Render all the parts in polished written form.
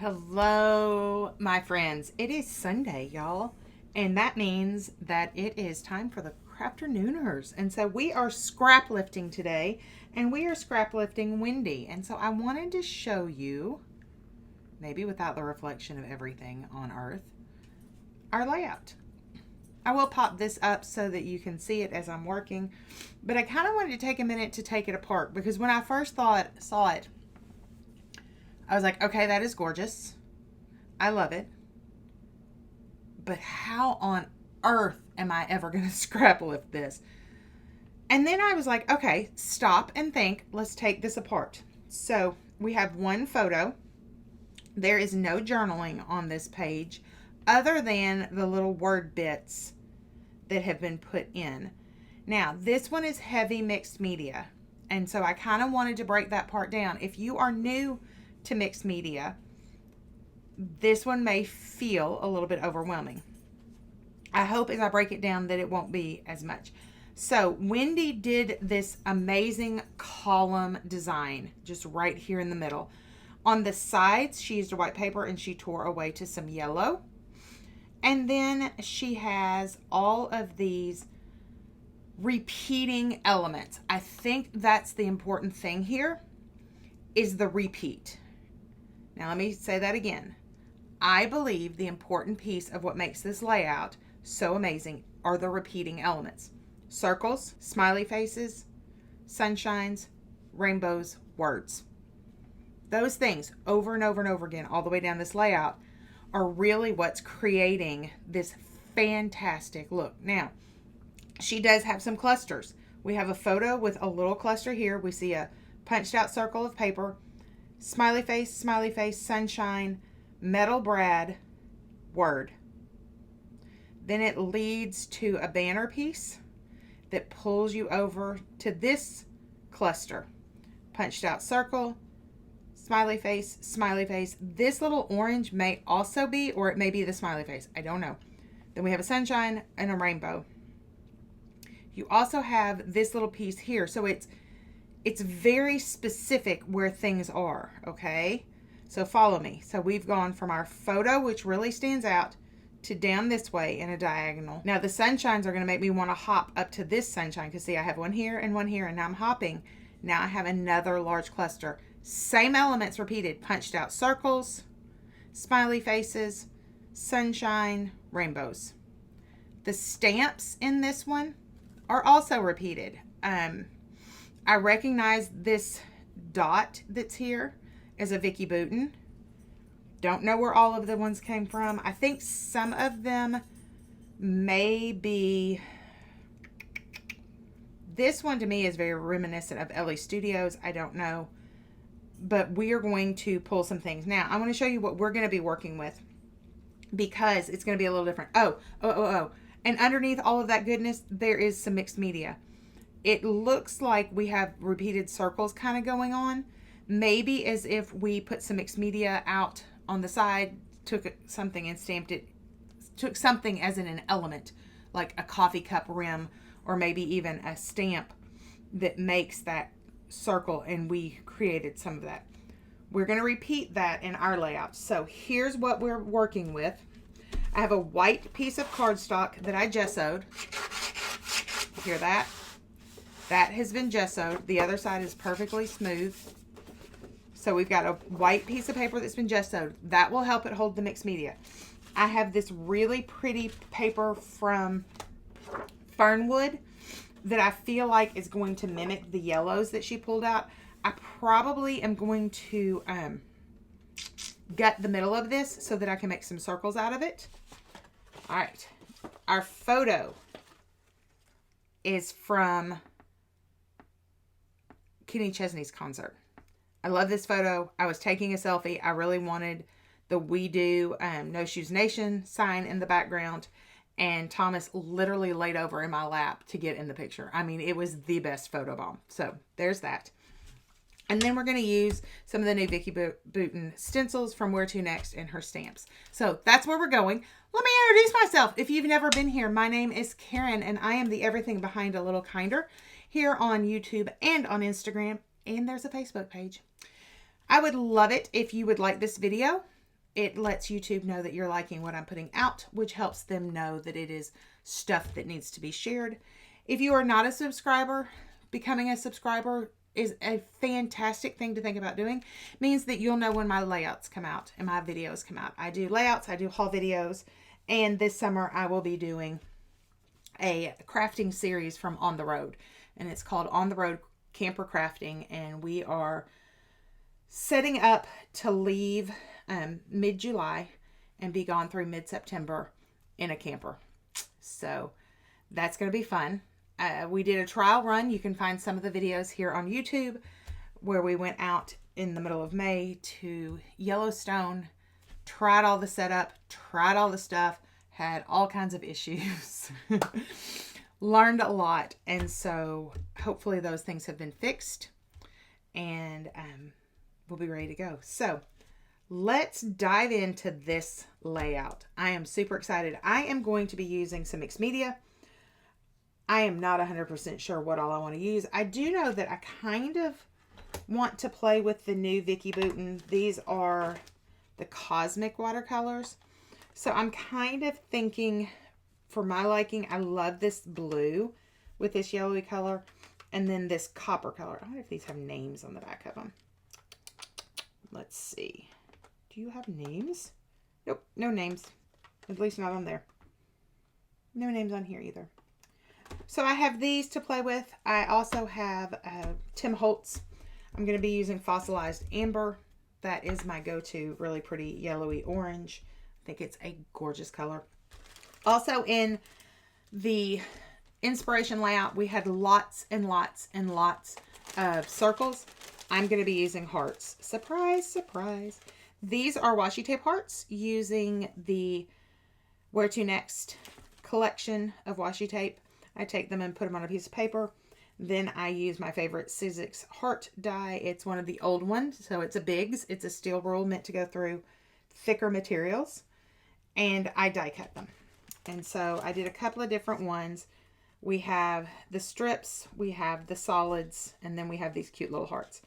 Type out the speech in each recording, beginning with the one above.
Hello, my friends. It is Sunday, y'all, and that means that it is time for the Crafternooners. And so we are scrap lifting today, and we are scrap lifting Wendy. And so I wanted to show you, maybe without the reflection of everything on Earth, our layout. I will pop this up so that you can see it as I'm working, but I kind of wanted to take a minute to take it apart because when I first saw it, I was like, okay, that is gorgeous. I love it. But how on earth am I ever going to scrap lift this? And then I was like, okay, stop and think. Let's take this apart. So we have one photo. There is no journaling on this page other than the little word bits that have been put in. Now, this one is heavy mixed media. And so I kind of wanted to break that part down. If you are new to mixed media, this one may feel a little bit overwhelming. I hope as I break it down that it won't be as much. So Wendy did this amazing column design just right here in the middle. On the sides, she used a white paper and she tore away to some yellow. And then she has all of these repeating elements. I think that's the important thing here, is the repeat. Now let me say that again. I believe the important piece of what makes this layout so amazing are the repeating elements. Circles, smiley faces, sunshines, rainbows, words. Those things over and over and over again all the way down this layout are really what's creating this fantastic look. Now, she does have some clusters. We have a photo with a little cluster here. We see a punched out circle of paper, smiley face, sunshine, metal brad, word. Then it leads to a banner piece that pulls you over to this cluster. Punched out circle, smiley face. This little orange may also be, or it may be the smiley face. I don't know. Then we have a sunshine and a rainbow. You also have this little piece here. So it's very specific where things are, okay? So follow me. So we've gone from our photo, which really stands out, to down this way in a diagonal. Now the sunshines are going to make me want to hop up to this sunshine because see, I have one here, and now I'm hopping. Now I have another large cluster. Same elements repeated. Punched out circles, smiley faces, sunshine, rainbows. The stamps in this one are also repeated. I recognize this dot that's here as a VIcki Boutin. Don't know where all of the ones came from. I think some of them may be... This one to me is very reminiscent of Ellie Studios. I don't know. But we are going to pull some things. Now, I want to show you what we're going to be working with because it's going to be a little different. Oh. And underneath all of that goodness, there is some mixed media. It looks like we have repeated circles kind of going on. Maybe as if we put some mixed media out on the side, took something and stamped it, took something as in an element, like a coffee cup rim, or maybe even a stamp that makes that circle, and we created some of that. We're going to repeat that in our layout. So here's what we're working with. I have a white piece of cardstock that I gessoed. Hear that? That has been gessoed. The other side is perfectly smooth. So we've got a white piece of paper that's been gessoed. That will help it hold the mixed media. I have this really pretty paper from Fernwood that I feel like is going to mimic the yellows that she pulled out. I probably am going to gut the middle of this so that I can make some circles out of it. All right. Our photo is from Kenny Chesney's concert. I love this photo. I was taking a selfie. I really wanted the We Do No Shoes Nation sign in the background. And Thomas literally laid over in my lap to get in the picture. I mean, it was the best photo bomb. So there's that. And then we're going to use some of the new VIcki Boutin stencils from Where To Next and her stamps. So that's where we're going. Let me introduce myself. If you've never been here, my name is Karen, and I am the everything behind A Little Kinder here on YouTube and on Instagram. And there's a Facebook page. I would love it if you would like this video, it lets YouTube know that you're liking what I'm putting out, which helps them know that it is stuff that needs to be shared. If you are not a subscriber, becoming a subscriber is a fantastic thing to think about doing. It means that you'll know when my layouts come out and my videos come out. I do layouts, I do haul videos, and this summer I will be doing a crafting series from On the Road, and it's called On the Road Camper Crafting, and we are setting up to leave mid-July and be gone through mid-September in a camper. So that's going to be fun. We did a trial run. You can find some of the videos here on YouTube where we went out in the middle of May to Yellowstone, tried all the setup, tried all the stuff, had all kinds of issues, learned a lot. And so hopefully those things have been fixed and we'll be ready to go. So let's dive into this layout. I am super excited. I am going to be using some mixed media. I am not 100% sure what all I want to use. I do know that I kind of want to play with the new VIcki Boutin. These are the Cosmic watercolors. So I'm kind of thinking, for my liking, I love this blue with this yellowy color. And then this copper color. I wonder if these have names on the back of them. Let's see. Do you have names? Nope, no names. At least not on there. No names on here either. So I have these to play with. I also have Tim Holtz. I'm going to be using Fossilized Amber. That is my go-to, really pretty yellowy orange. I think it's a gorgeous color. Also in the inspiration layout, we had lots and lots and lots of circles. I'm going to be using hearts. Surprise, surprise. These are washi tape hearts using the Where to Next collection of washi tape. I take them and put them on a piece of paper. Then I use my favorite Sizzix heart die. It's one of the old ones, so it's a Biggs. It's a steel rule meant to go through thicker materials. And I die cut them. And so I did a couple of different ones. We have the strips, we have the solids, and then we have these cute little hearts.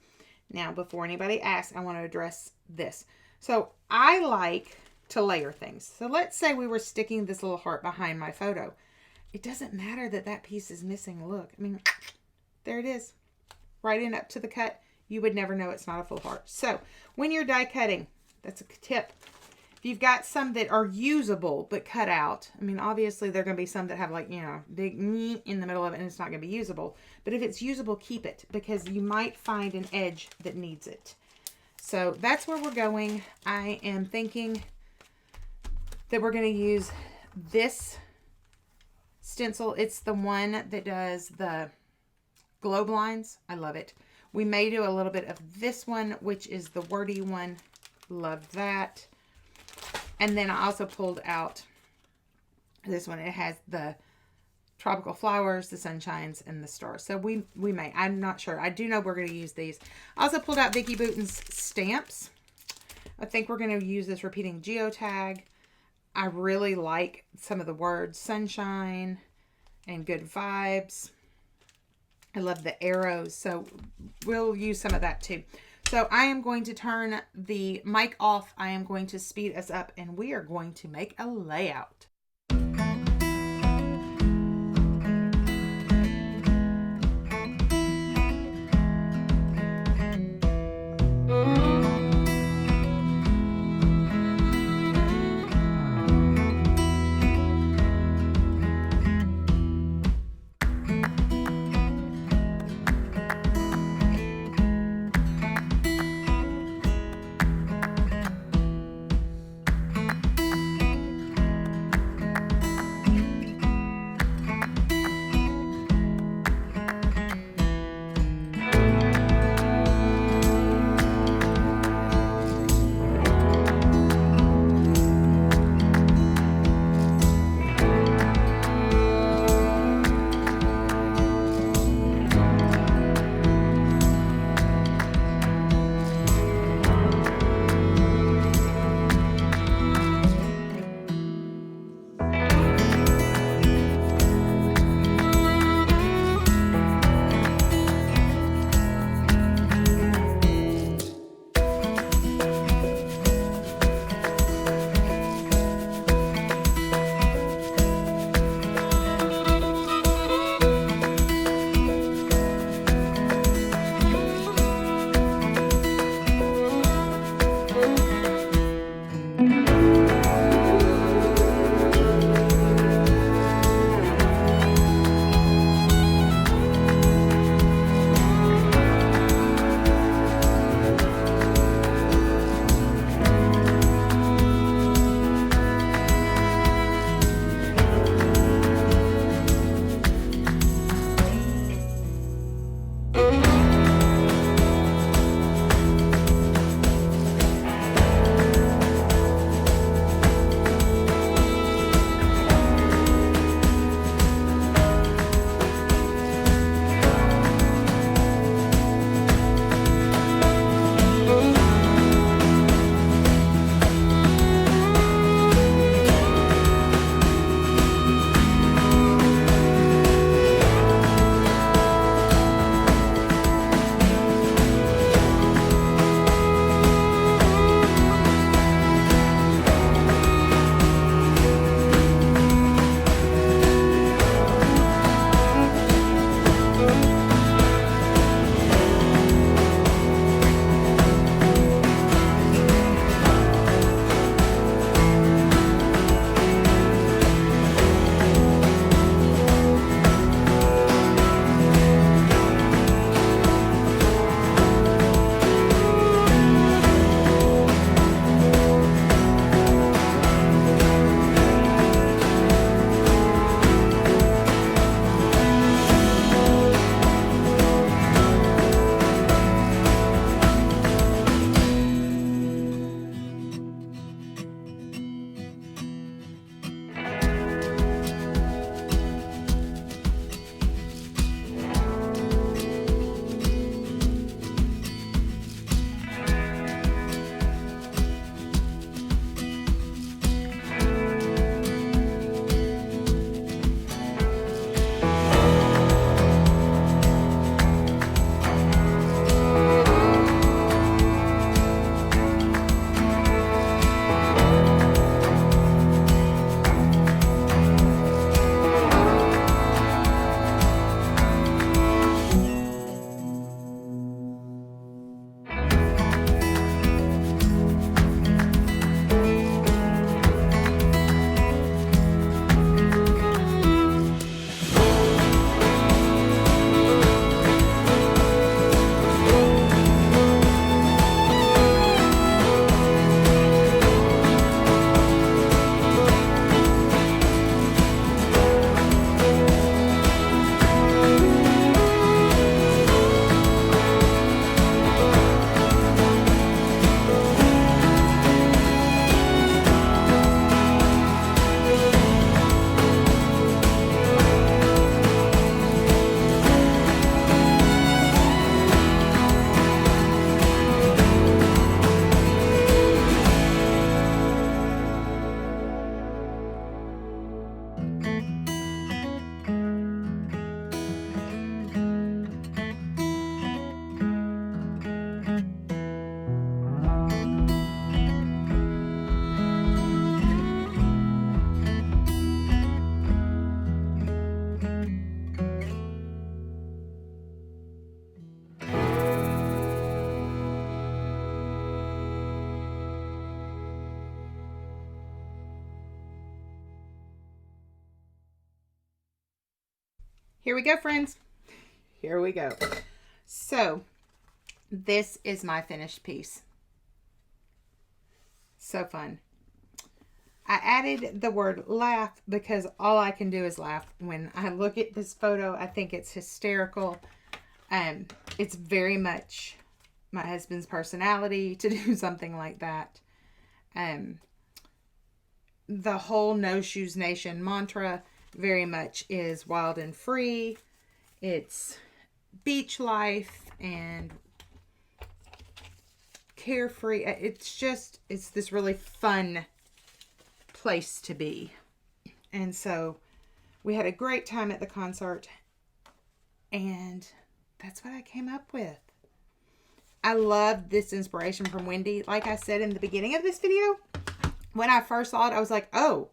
Now, before anybody asks, I want to address this. So I like to layer things. So let's say we were sticking this little heart behind my photo. It doesn't matter that that piece is missing. Look, I mean, there it is. Right in up to the cut. You would never know it's not a full heart. So when you're die cutting, that's a tip. If you've got some that are usable but cut out, I mean, obviously there are going to be some that have like, you know, big in the middle of it and it's not going to be usable. But if it's usable, keep it because you might find an edge that needs it. So that's where we're going. I am thinking that we're going to use this stencil. It's the one that does the globe lines. I love it. We may do a little bit of this one, which is the wordy one. Love that. And then I also pulled out this one. It has the tropical flowers, the sunshines, and the stars. So we may. I'm not sure. I do know we're going to use these. I also pulled out VIcki Boutin's stamps. I think we're going to use this repeating geotag. I really like some of the words, sunshine and good vibes. I love the arrows, so we'll use some of that too. So I am going to turn the mic off. I am going to speed us up and we are going to make a layout. Here we go, friends. Here we go. So, this is my finished piece. So fun. I added the word laugh because all I can do is laugh when I look at this photo. I think it's hysterical. It's very much my husband's personality to do something like that. The whole No Shoes Nation mantra very much is wild and free. It's beach life and carefree. It's this really fun place to be. And so we had a great time at the concert, and that's what I came up with. I love this inspiration from Wendy. Like I said in the beginning of this video, when I first saw it, I was like, oh,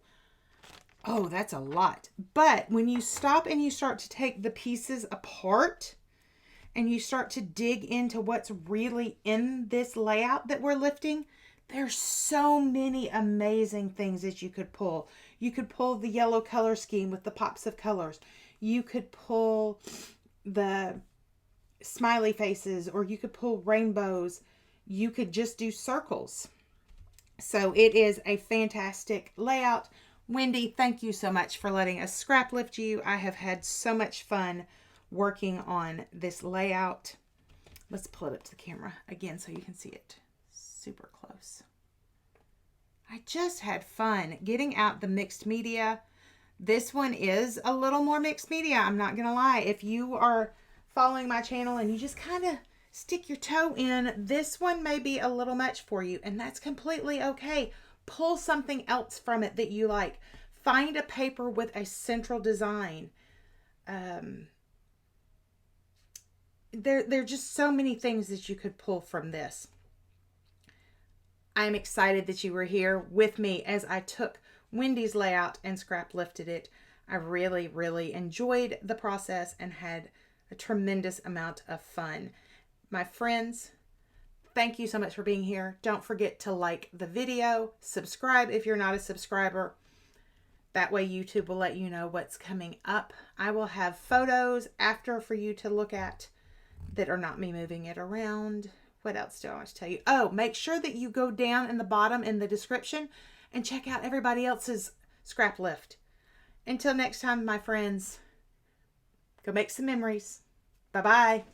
that's a lot. But when you stop and you start to take the pieces apart and you start to dig into what's really in this layout that we're lifting, there's so many amazing things that you could pull. You could pull the yellow color scheme with the pops of colors. You could pull the smiley faces, or you could pull rainbows. You could just do circles. So it is a fantastic layout. Wendy, thank you so much for letting us scrap lift you. I have had so much fun working on this layout. Let's pull it up to the camera again so you can see it super close. I just had fun getting out the mixed media. This one is a little more mixed media, I'm not gonna lie. If you are following my channel and you just kind of stick your toe in, this one may be a little much for you, and that's completely okay. Pull something else from it that you like. Find a paper with a central design. There are just so many things that you could pull from this. I'm excited that you were here with me as I took Wendy's layout and scrap lifted it. I really, really enjoyed the process and had a tremendous amount of fun. My friends, thank you so much for being here. Don't forget to like the video, subscribe if you're not a subscriber. That way YouTube will let you know what's coming up. I will have photos after for you to look at that are not me moving it around. What else do I want to tell you? Oh, make sure that you go down in the bottom in the description and check out everybody else's scrap lift. Until next time, my friends, go make some memories. Bye-bye.